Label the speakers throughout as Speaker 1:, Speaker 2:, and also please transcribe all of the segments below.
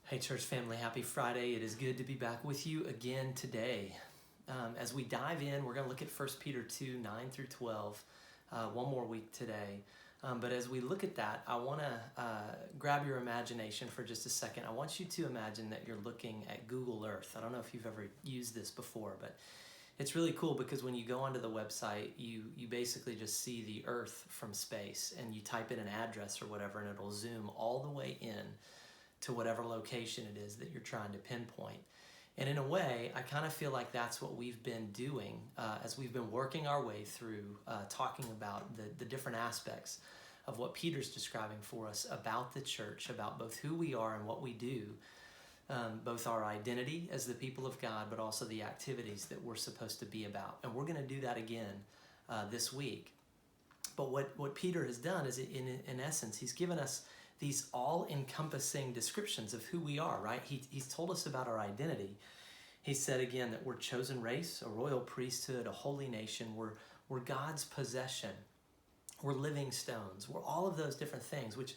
Speaker 1: Hey, church family, happy Friday. It is good to be back with you again today. As we dive in, we're going to look at 1 Peter 2, 9 through 12, one more week today. But as we look at that, I want to grab your imagination for just a second. I want you to imagine that you're looking at Google Earth. I don't know if you've ever used this before, but it's really cool because when you go onto the website, you basically just see the Earth from space, and you type in an address or whatever, and it'll zoom all the way in to whatever location it is that you're trying to pinpoint. And in a way, I kind of feel like that's what we've been doing as we've been working our way through talking about the different aspects of what Peter's describing for us about the church, about both who we are and what we do, both our identity as the people of God, but also the activities that we're supposed to be about. And we're going to do that again this week. But what Peter has done is, in essence, he's given us these all-encompassing descriptions of who we are, right? He's told us about our identity. He said again that we're a chosen race, a royal priesthood, a holy nation. We're God's possession. We're living stones. We're all of those different things, which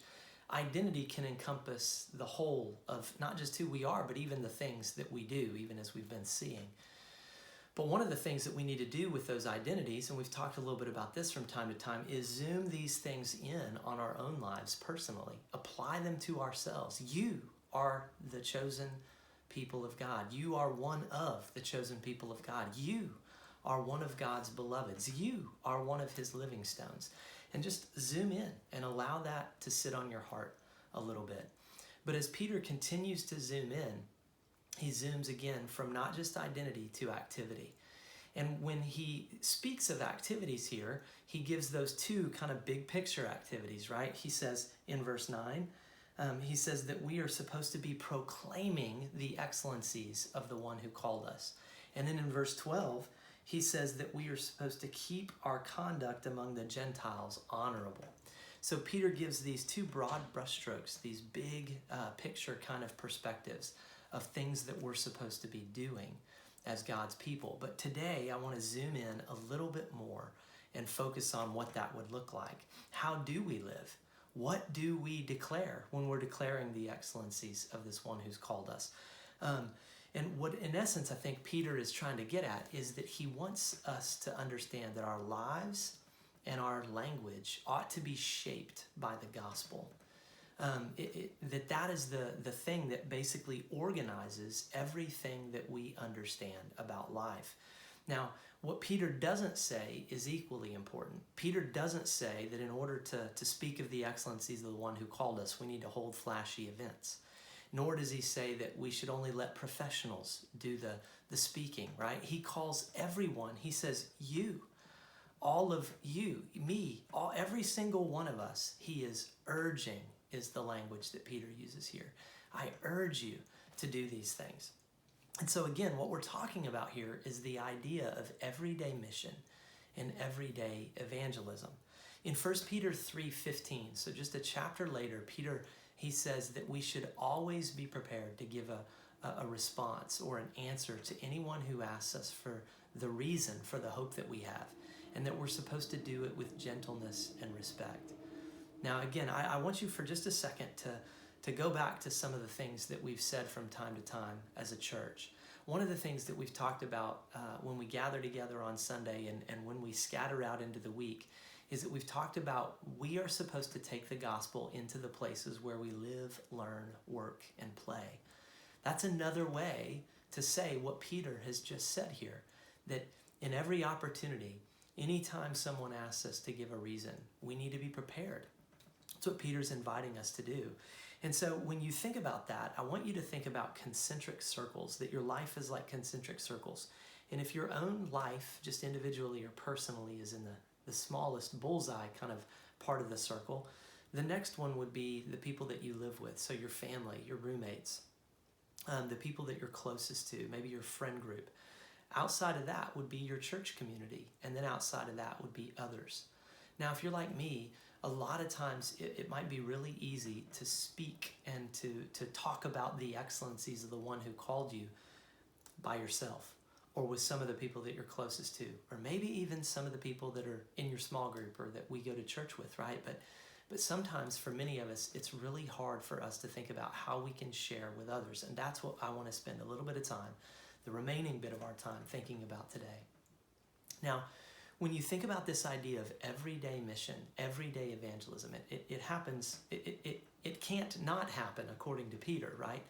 Speaker 1: identity can encompass the whole of not just who we are, but even the things that we do, even as we've been seeing. But one of the things that we need to do with those identities, and we've talked a little bit about this from time to time, is zoom these things in on our own lives personally. Apply them to ourselves. You are the chosen people of God. You are one of the chosen people of God. You are one of God's beloveds. You are one of his living stones. And just zoom in and allow that to sit on your heart a little bit. But as Peter continues to zoom in, he zooms again from not just identity to activity. And when he speaks of activities here, he gives those two kind of big picture activities, right? He says in verse 9, he says that we are supposed to be proclaiming the excellencies of the one who called us. And then in verse 12, he says that we are supposed to keep our conduct among the Gentiles honorable. So Peter gives these two broad brushstrokes, these big picture kind of perspectives of things that we're supposed to be doing as God's people. But today I want to zoom in a little bit more and focus on what that would look like. How do we live? What do we declare when we're declaring the excellencies of this one who's called us? And what, in essence, I think Peter is trying to get at is that he wants us to understand that our lives and our language ought to be shaped by the gospel. That is the thing that basically organizes everything that we understand about life. Now, what Peter doesn't say is equally important. Peter doesn't say that in order to speak of the excellencies of the one who called us, we need to hold flashy events. Nor does he say that we should only let professionals do the speaking, right? He calls everyone, he says, you, all of you, me, every single one of us, he is urging, is the language that Peter uses here. I urge you to do these things. And so again, what we're talking about here is the idea of everyday mission and everyday evangelism. In 1 Peter 3:15, so just a chapter later, Peter, he says that we should always be prepared to give a response or an answer to anyone who asks us for the reason for the hope that we have, and that we're supposed to do it with gentleness and respect. Now, again, I want you for just a second to go back to some of the things that we've said from time to time as a church. One of the things that we've talked about when we gather together on Sunday and when we scatter out into the week is that we've talked about we are supposed to take the gospel into the places where we live, learn, work, and play. That's another way to say what Peter has just said here, that in every opportunity, anytime someone asks us to give a reason, we need to be prepared. That's what Peter's inviting us to do. And so when you think about that, I want you to think about concentric circles, that your life is like concentric circles. And if your own life, just individually or personally, is in the smallest bullseye kind of part of the circle, the next one would be the people that you live with. So your family, your roommates, the people that you're closest to, maybe your friend group. Outside of that would be your church community. And then outside of that would be others. Now, if you're like me, a lot of times it might be really easy to speak and to talk about the excellencies of the one who called you by yourself, or with some of the people that you're closest to, or maybe even some of the people that are in your small group or that we go to church with, right? But But sometimes for many of us, it's really hard for us to think about how we can share with others. And that's what I want to spend a little bit of time, the remaining bit of our time, thinking about today. Now, when you think about this idea of everyday mission, everyday evangelism, it happens, it can't not happen according to Peter, right?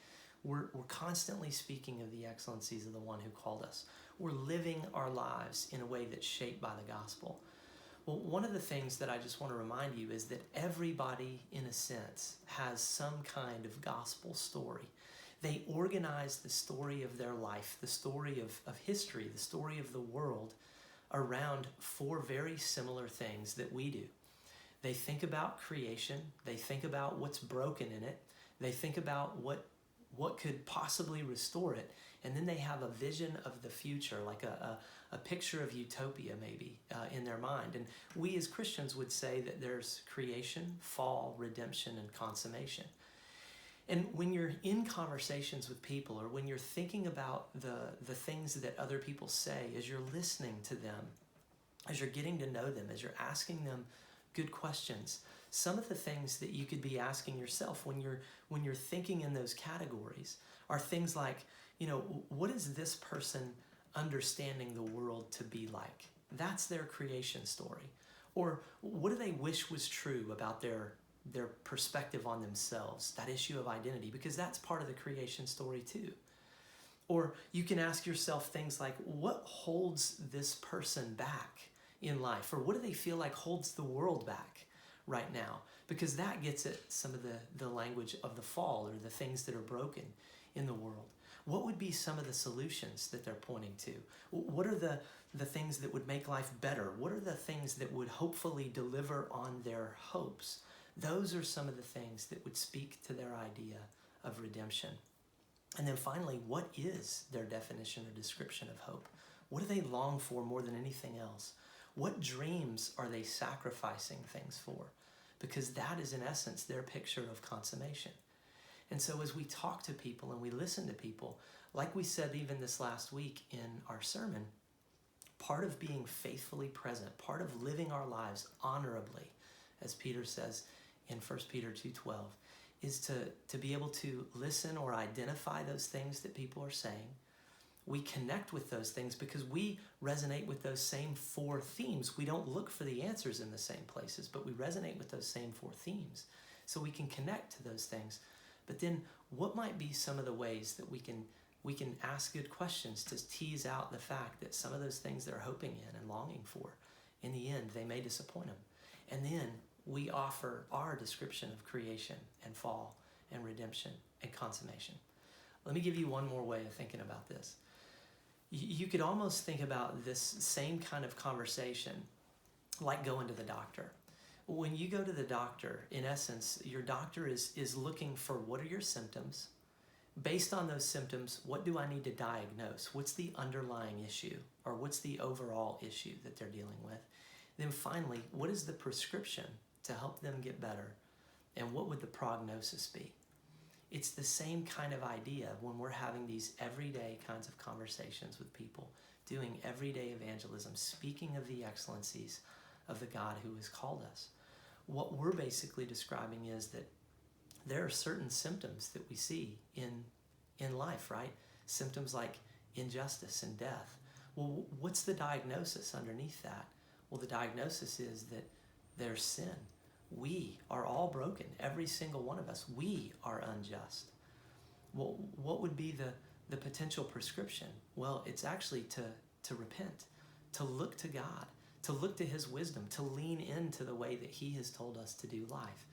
Speaker 1: We're constantly speaking of the excellencies of the one who called us. We're living our lives in a way that's shaped by the gospel. Well, one of the things that I just want to remind you is that everybody, in a sense, has some kind of gospel story. They organize the story of their life, the story of history, the story of the world around four very similar things that we do. They think about creation. They think about what's broken in it. They think about what could possibly restore it. And then they have a vision of the future, like a picture of utopia maybe in their mind. And we as Christians would say that there's creation, fall, redemption, and consummation. And when you're in conversations with people, or when you're thinking about the things that other people say, as you're listening to them, as you're getting to know them, as you're asking them good questions, some of the things that you could be asking yourself when you're thinking in those categories are things like, what is this person understanding the world to be like? That's their creation story. Or what do they wish was true about their perspective on themselves, that issue of identity, because that's part of the creation story too. Or you can ask yourself things like, what holds this person back in life? Or what do they feel like holds the world back right now? Because that gets at some of the language of the fall, or the things that are broken in the world. What would be some of the solutions that they're pointing to? What are the things that would make life better? What are the things that would hopefully deliver on their hopes? Those are some of the things that would speak to their idea of redemption. And then finally, what is their definition or description of hope? What do they long for more than anything else? What dreams are they sacrificing things for? Because that is in essence their picture of consummation. And so as we talk to people and we listen to people, like we said even this last week in our sermon, part of being faithfully present, part of living our lives honorably, as Peter says in 1 Peter 2:12, is to be able to listen or identify those things that people are saying. We connect with those things because we resonate with those same four themes. We don't look for the answers in the same places, but we resonate with those same four themes. So we can connect to those things. But then what might be some of the ways that we can ask good questions to tease out the fact that some of those things they're hoping in and longing for, in the end, they may disappoint them. And then we offer our description of creation and fall and redemption and consummation. Let me give you one more way of thinking about this. You could almost think about this same kind of conversation like going to the doctor. When you go to the doctor, in essence, your doctor is looking for what are your symptoms. Based on those symptoms, what do I need to diagnose? What's the underlying issue, or what's the overall issue that they're dealing with? Then finally, what is the prescription to help them get better? And what would the prognosis be? It's the same kind of idea when we're having these everyday kinds of conversations with people, doing everyday evangelism, speaking of the excellencies of the God who has called us. What we're basically describing is that there are certain symptoms that we see in life, right? Symptoms like injustice and death. Well, what's the diagnosis underneath that? Well, the diagnosis is that there's sin. We are all broken, every single one of us. We are unjust. Well, what would be the potential prescription? Well, it's actually to repent, to look to God, to look to His wisdom, to lean into the way that He has told us to do life,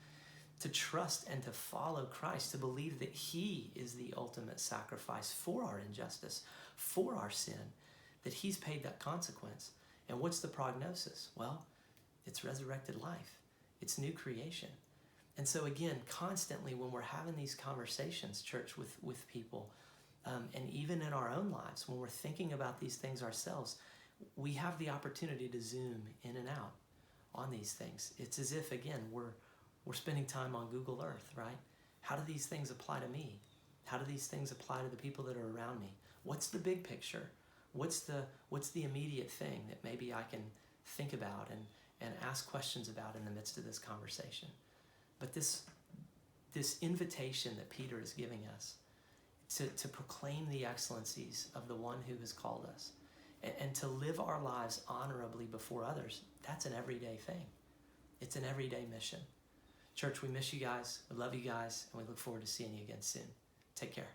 Speaker 1: to trust and to follow Christ, to believe that He is the ultimate sacrifice for our injustice, for our sin, that He's paid that consequence. And what's the prognosis? Well, it's resurrected life. It's new creation. And so again, constantly when we're having these conversations, church, with people, and even in our own lives, when we're thinking about these things ourselves, we have the opportunity to zoom in and out on these things. It's as if, again, we're spending time on Google Earth, right? How do these things apply to me? How do these things apply to the people that are around me? What's the big picture? What's the immediate thing that maybe I can think about and ask questions about in the midst of this conversation? But this invitation that Peter is giving us to proclaim the excellencies of the one who has called us and to live our lives honorably before others, that's an everyday thing. It's an everyday mission. Church, we miss you guys. We love you guys, and we look forward to seeing you again soon. Take care.